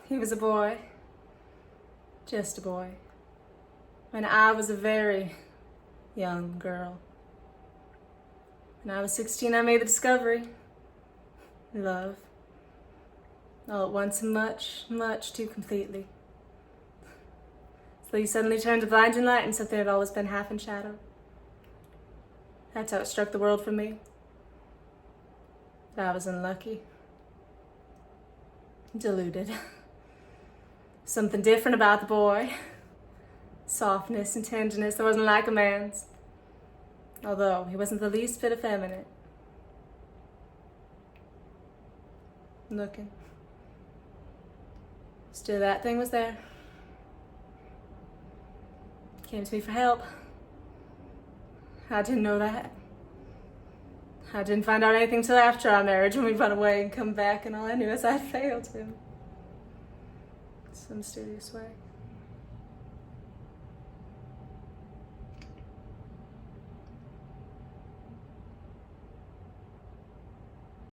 He was a boy, just a boy, when I was a very young girl. When I was 16, I made the discovery. Love. All at once and much, much too completely. So you suddenly turned a blinding light and something had always been half in shadow. That's how it struck the world for me. But I was unlucky. Deluded. Something different about the boy. Softness and tenderness that wasn't like a man's. Although he wasn't the least bit effeminate. Looking. Still, that thing was there. Came to me for help. I didn't know that. I didn't find out anything till after our marriage, when we run away and come back, and all I knew is I failed him. In some mysterious way.